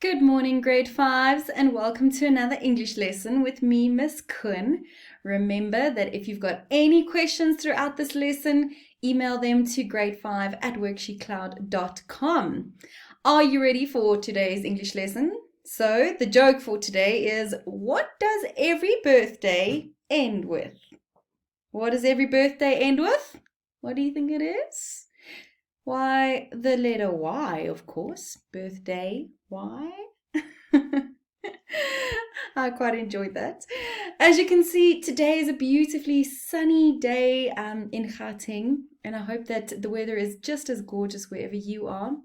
Good morning, grade 5s, and welcome to another English lesson with me, Miss Kun. Remember that if you've got any questions throughout this lesson, email them to grade5@worksheetcloud.com. Are you ready for today's English lesson? So, the joke for today is, what does every birthday end with? What does every birthday end with? What do you think it is? Why, the letter Y, of course. Birthday, Y. I quite enjoyed that. As you can see, today is a beautifully sunny day in Gauteng, and I hope that the weather is just as gorgeous wherever you are,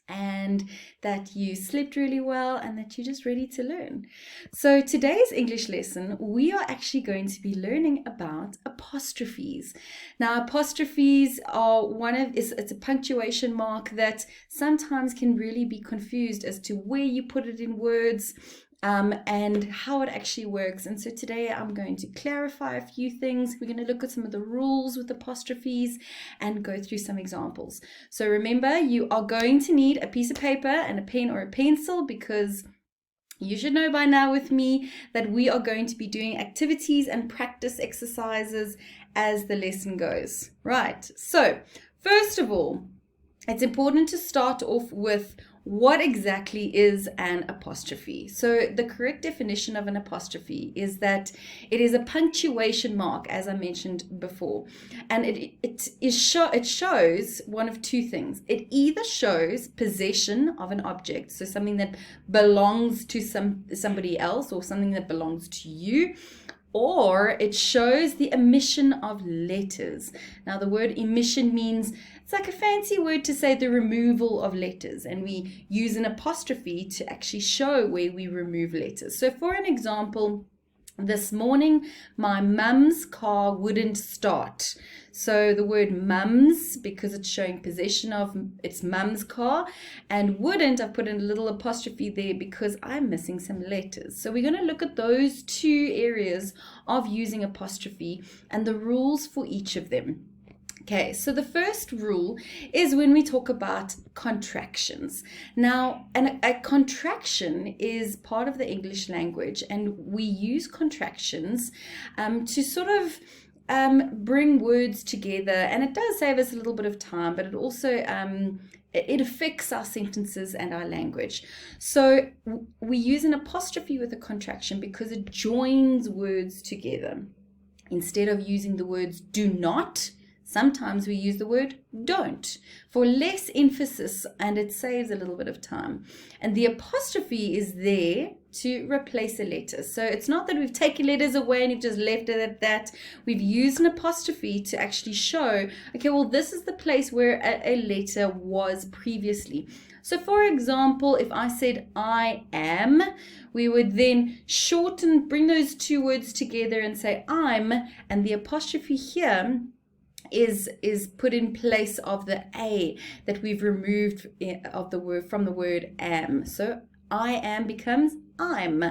and that you slept really well and that you're just ready to learn. So today's English lesson, we are actually going to be learning about apostrophes. Now, apostrophes are it's a punctuation mark that sometimes can really be confused as to where you put it in words, and how it actually works. And so today I'm going to clarify a few things. We're going to look at some of the rules with apostrophes and go through some examples. So remember, you are going to need a piece of paper and a pen or a pencil, because you should know by now with me that we are going to be doing activities and practice exercises as the lesson goes. Right, so first of all, it's important to start off with what exactly is an apostrophe. So the correct definition of an apostrophe is that it is a punctuation mark, as I mentioned before, and it shows one of two things. It either shows possession of an object, so something that belongs to somebody else or something that belongs to you, or it shows the omission of letters. Now, the word emission means, it's like a fancy word to say the removal of letters, and we use an apostrophe to actually show where we remove letters. So for an example, this morning, my mum's car wouldn't start. So the word mums, because it's showing possession of its mum's car, and wouldn't, I've put in a little apostrophe there because I'm missing some letters. So we're going to look at those two areas of using apostrophe and the rules for each of them. Okay, so the first rule is when we talk about contractions. Now, a contraction is part of the English language, and we use contractions to sort of bring words together, and it does save us a little bit of time, but it also it affects our sentences and our language. So we use an apostrophe with a contraction because it joins words together. Instead of using the words do not, sometimes we use the word don't for less emphasis, and it saves a little bit of time. And the apostrophe is there to replace a letter. So it's not that we've taken letters away and you've just left it at that. We've used an apostrophe to actually show, okay, well, this is the place where a letter was previously. So for example, if I said I am, we would then bring those two words together and say I'm, and the apostrophe here is put in place of the a that we've removed of the word from the word am. So I am becomes I'm.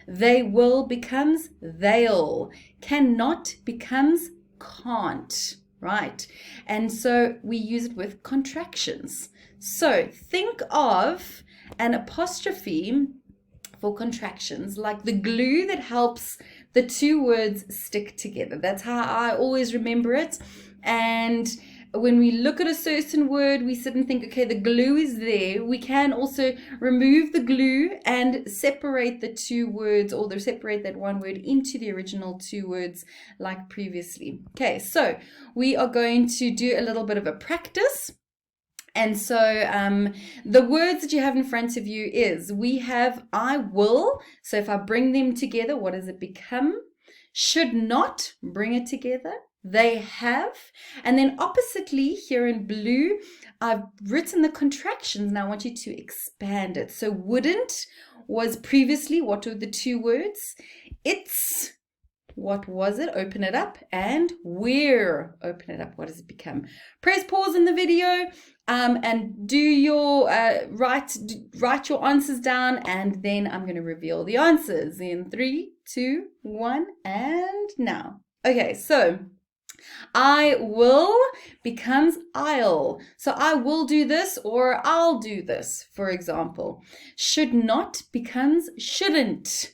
They will becomes they'll. Cannot becomes can't. Right? And so we use it with contractions. So think of an apostrophe for contractions like the glue that helps the two words stick together. That's how I always remember it. And when we look at a certain word, we sit and think, okay, the glue is there. We can also remove the glue and separate the two words, or separate that one word into the original two words like previously. Okay, so we are going to do a little bit of a practice. And so the words that you have in front of you we have I will. So if I bring them together, what does it become? Should not, bring it together. They have. And then oppositely here in blue, I've written the contractions. Now I want you to expand it. So wouldn't was previously, what were the two words? It's. What was it? Open it up. And where? Open it up. What does it become? Press pause in the video and do your write your answers down, and then I'm going to reveal the answers in 3, 2, 1, and now. Okay, so I will becomes I'll. So I will do this or I'll do this, for example. Should not becomes shouldn't.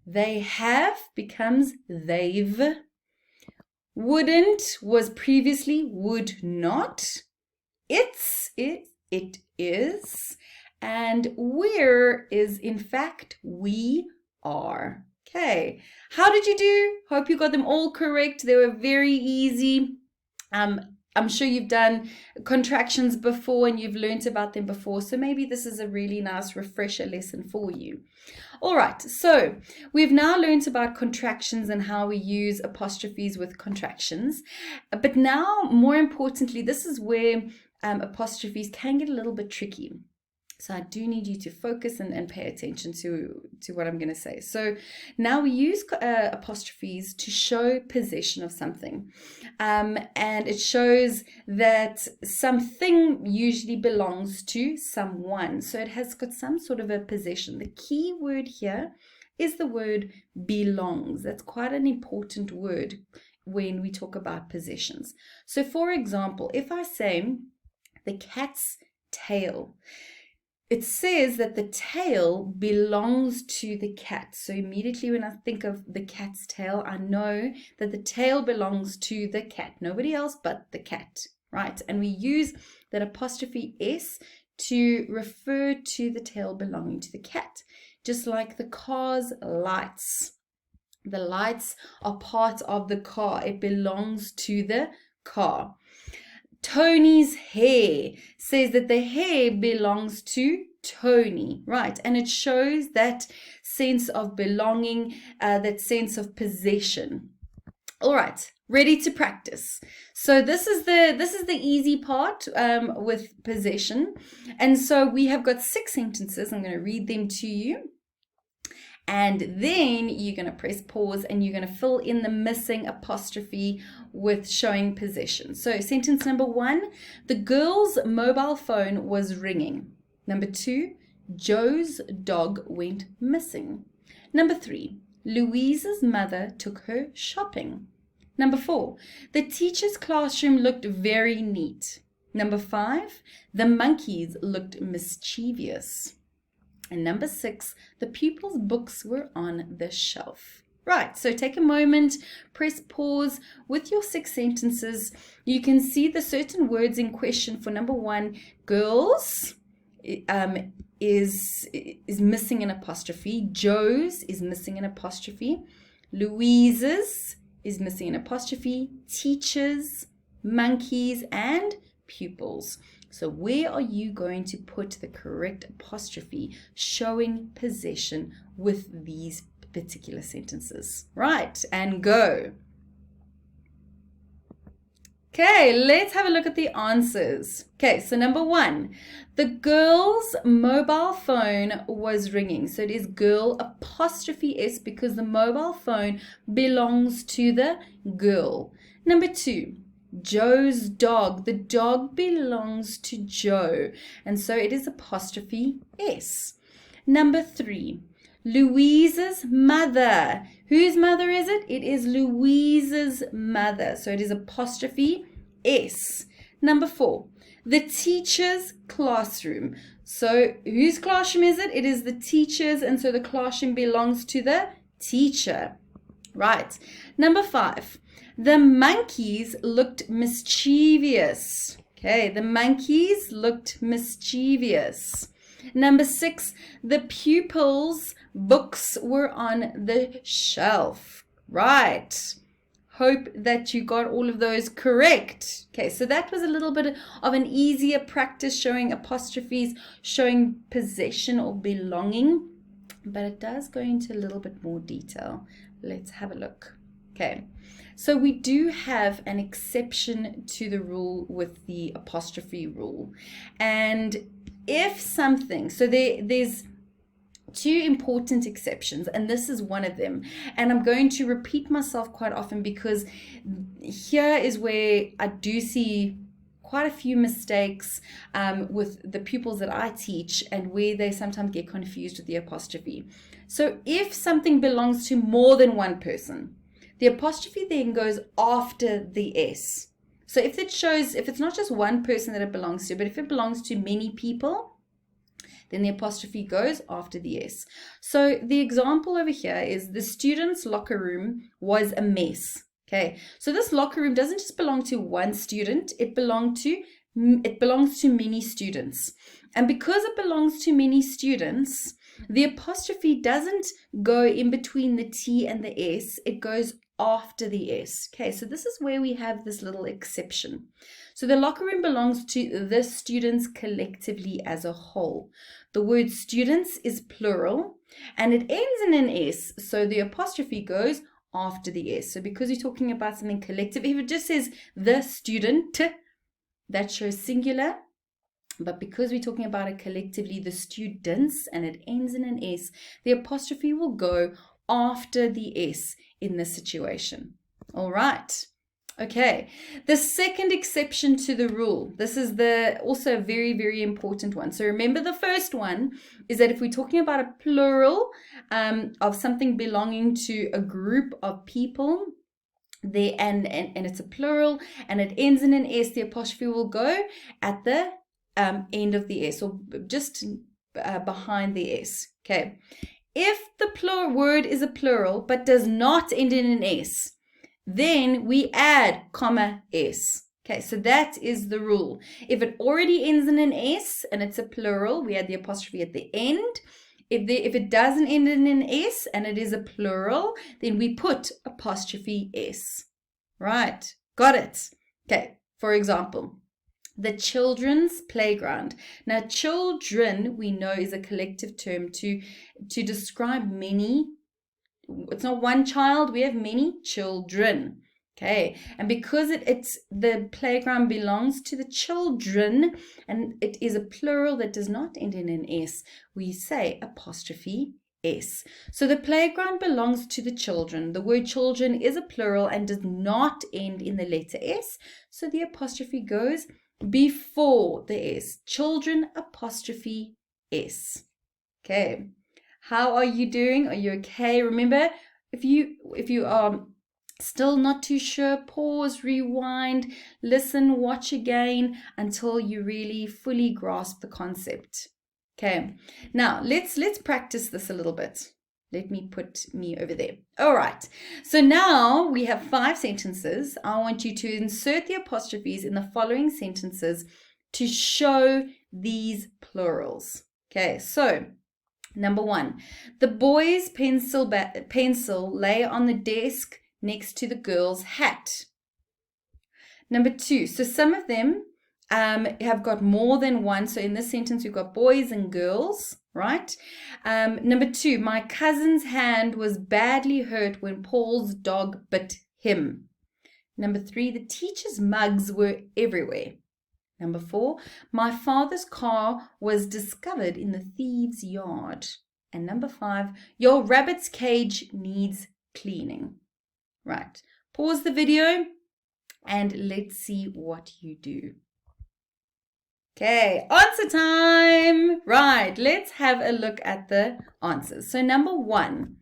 They have becomes they've. Wouldn't was previously would not. It is. And we're is in fact we are. Okay, how did you do? Hope you got them all correct. They were very easy. I'm sure you've done contractions before and you've learned about them before, so maybe this is a really nice refresher lesson for you. All right, so we've now learned about contractions and how we use apostrophes with contractions. But now, more importantly, this is where apostrophes can get a little bit tricky. So I do need you to focus and pay attention to what I'm going to say. So now we use apostrophes to show possession of something. And it shows that something usually belongs to someone. So it has got some sort of a possession. The key word here is the word belongs. That's quite an important word when we talk about possessions. So for example, if I say the cat's tail, it says that the tail belongs to the cat. So immediately when I think of the cat's tail, I know that the tail belongs to the cat. Nobody else but the cat, right? And we use that apostrophe S to refer to the tail belonging to the cat. Just like the car's lights. The lights are part of the car. It belongs to the car. Tony's hair says that the hair belongs to Tony, right? And it shows that sense of belonging, that sense of possession. All right, ready to practice. So this is the easy part with possession. And so we have got 6 sentences. I'm going to read them to you. And then you're going to press pause and you're going to fill in the missing apostrophe with showing possession. So sentence number 1, the girl's mobile phone was ringing. Number 2, Joe's dog went missing. Number 3, Louise's mother took her shopping. Number 4, the teacher's classroom looked very neat. Number 5, the monkeys looked mischievous. And number 6, the pupils' books were on the shelf. Right, so take a moment, press pause with your 6 sentences. You can see the certain words in question. For number 1, girls is missing an apostrophe. Joe's is missing an apostrophe. Louise's is missing an apostrophe. Teachers, monkeys, and pupils. So where are you going to put the correct apostrophe showing possession with these particular sentences? Right, and go. Okay, let's have a look at the answers. Okay, so number 1, the girl's mobile phone was ringing. So it is girl apostrophe S because the mobile phone belongs to the girl. Number 2, Joe's dog. The dog belongs to Joe. And so it is apostrophe S. Number 3, Louise's mother. Whose mother is it? It is Louise's mother. So it is apostrophe S. Number 4, the teacher's classroom. So whose classroom is it? It is the teacher's, and so the classroom belongs to the teacher. Right. Number 5, the monkeys looked mischievous. Okay, the monkeys looked mischievous. Number 6, the pupils' books were on the shelf. Right. Hope that you got all of those correct. Okay, so that was a little bit of an easier practice showing apostrophes, showing possession or belonging, but it does go into a little bit more detail. Let's have a look. Okay, so we do have an exception to the rule with the apostrophe rule. And if something, so there's 2 important exceptions, and this is one of them. And I'm going to repeat myself quite often because here is where I do see quite a few mistakes with the pupils that I teach and where they sometimes get confused with the apostrophe. So if something belongs to more than one person, The apostrophe then goes after the S. So if it's not just one person that it belongs to, but if it belongs to many people, then the apostrophe goes after the S. So the example over here is the student's locker room was a mess. Okay, so this locker room doesn't just belong to one student, it belongs to many students. And because it belongs to many students, the apostrophe doesn't go in between the T and the S, it goes after the S. Okay, so this is where we have this little exception. So the locker room belongs to the students collectively as a whole. The word students is plural and it ends in an S, so the apostrophe goes after the S. So because you're talking about something collective, if it just says the student, that shows singular. But because we're talking about it collectively, the students, and it ends in an S, the apostrophe will go after the S in this situation. All right. Okay. The second exception to the rule. This is also a very, very important one. So remember the first one is that if we're talking about a plural of something belonging to a group of people, and it's a plural and it ends in an S, the apostrophe will go at the end of the S, or just behind the S. Okay. If the plural word is a plural but does not end in an S, then we add comma S. Okay, so that is the rule. If it already ends in an S and it's a plural, we add the apostrophe at the end. If it doesn't end in an S and it is a plural, then we put apostrophe S. Right, got it. Okay, for example, the children's playground. Now, children, we know, is a collective term to describe many. It's not one child, we have many children. Okay, and because it's the playground belongs to the children and it is a plural that does not end in an S, we say apostrophe S. So the playground belongs to the children. The word children is a plural and does not end in the letter S, so the apostrophe goes before the S. Children apostrophe S. Okay, how are you doing? Are you okay? Remember, if you are still not too sure, pause, rewind, listen, watch again until you really fully grasp the concept. Okay, now let's practice this a little bit. Let me put me over there. All right, so now we have 5 sentences. I want you to insert the apostrophes in the following sentences to show these plurals. Okay, so number 1, the boy's pencil lay on the desk next to the girl's hat. Number 2, so some of them have got more than one. So in this sentence, we've got boys and girls, right? Number 2, my cousin's hand was badly hurt when Paul's dog bit him. Number 3, the teacher's mugs were everywhere. Number 4, my father's car was discovered in the thieves' yard. And number 5, your rabbit's cage needs cleaning. Right, pause the video and let's see what you do. Okay, answer time. Right, let's have a look at the answers. So number 1,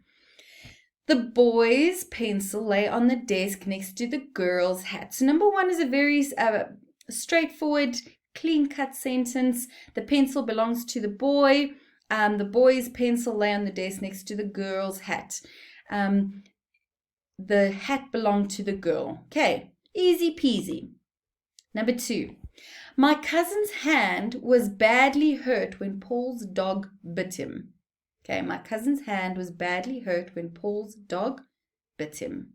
the boy's pencil lay on the desk next to the girl's hat. So number 1 is a very straightforward, clean-cut sentence. The pencil belongs to the boy. The boy's pencil lay on the desk next to the girl's hat. The hat belonged to the girl. Okay, easy peasy. Number 2, my cousin's hand was badly hurt when Paul's dog bit him. Okay, my cousin's hand was badly hurt when Paul's dog bit him.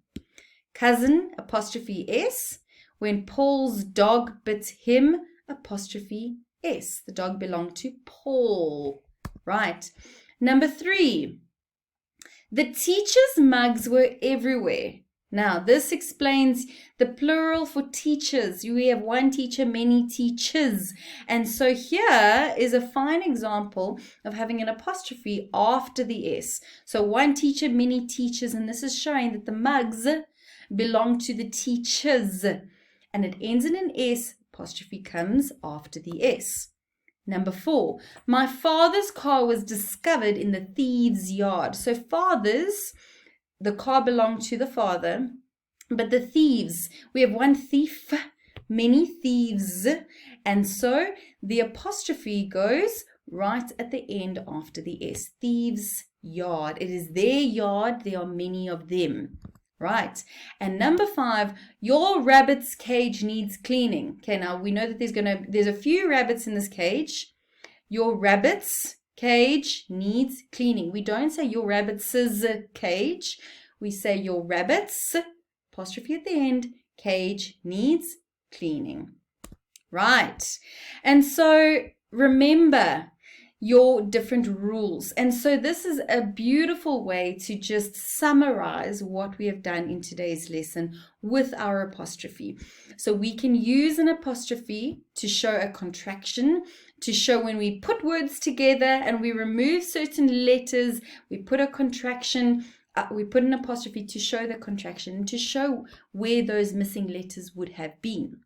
Cousin, apostrophe S. When Paul's dog bit him, apostrophe S. The dog belonged to Paul. Right. Number 3, the teacher's mugs were everywhere. Now, this explains the plural for teachers. We have one teacher, many teachers. And so here is a fine example of having an apostrophe after the S. So one teacher, many teachers, and this is showing that the mugs belong to the teachers. And it ends in an S, apostrophe comes after the S. Number 4, my father's car was discovered in the thieves' yard. So fathers the car belonged to the father, but the thieves, we have one thief, many thieves, and so the apostrophe goes right at the end after the S. Thieves' yard. It is their yard. There are many of them. Right. And number 5, your rabbit's cage needs cleaning. Okay, now we know that there's a few rabbits in this cage. Your rabbit's cage needs cleaning. We don't say your rabbit's cage. We say your rabbit's, apostrophe at the end, cage needs cleaning. Right. And so remember your different rules. And so this is a beautiful way to just summarize what we have done in today's lesson with our apostrophe. So we can use an apostrophe to show a contraction, to show when we put words together and we remove certain letters, we put a contraction, we put an apostrophe to show the contraction and to show where those missing letters would have been.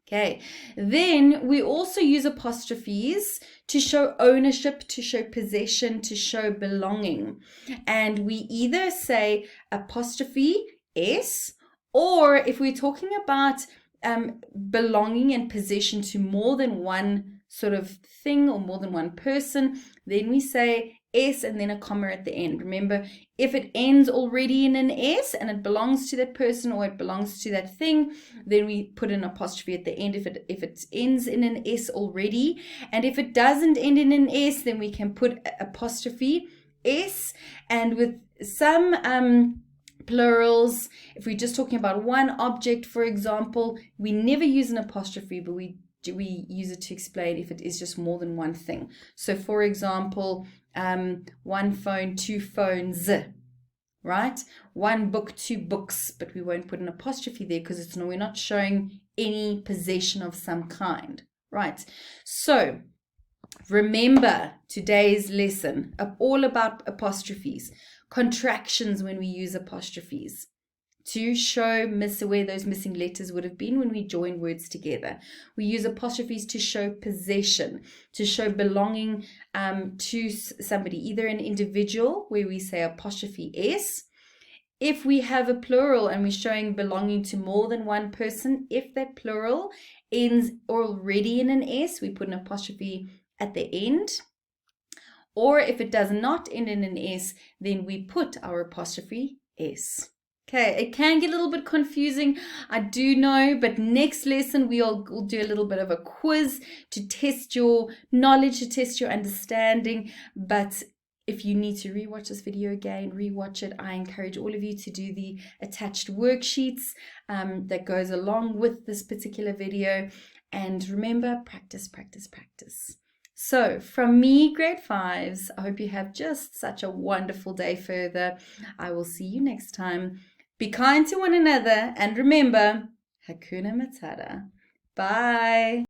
Okay, then we also use apostrophes to show ownership, to show possession, to show belonging. And we either say apostrophe S, or if we're talking about belonging and possession to more than one sort of thing or more than one person, then we say S and then a comma at the end. Remember, if it ends already in an S and it belongs to that person or it belongs to that thing, then we put an apostrophe at the end if it ends in an S already. And if it doesn't end in an S, then we can put apostrophe S. And with some plurals, if we're just talking about one object, for example, we never use an apostrophe, but we use it to explain if it is just more than one thing. So for example, one phone, 2 phones, right? 1 book, 2 books, but we won't put an apostrophe there because we're not showing any possession of some kind, right? So remember today's lesson all about apostrophes, contractions when we use apostrophes, to show where those missing letters would have been when we join words together. We use apostrophes to show possession, to show belonging to somebody, either an individual where we say apostrophe S. If we have a plural and we're showing belonging to more than one person, if that plural ends already in an S, we put an apostrophe at the end. Or if it does not end in an S, then we put our apostrophe S. Okay, it can get a little bit confusing, I do know, but next lesson we'll do a little bit of a quiz to test your knowledge, to test your understanding. But if you need to rewatch this video again, rewatch it. I encourage all of you to do the attached worksheets that goes along with this particular video. And remember, practice, practice, practice. So from me, grade 5s, I hope you have just such a wonderful day further. I will see you next time. Be kind to one another and remember, Hakuna Matata. Bye.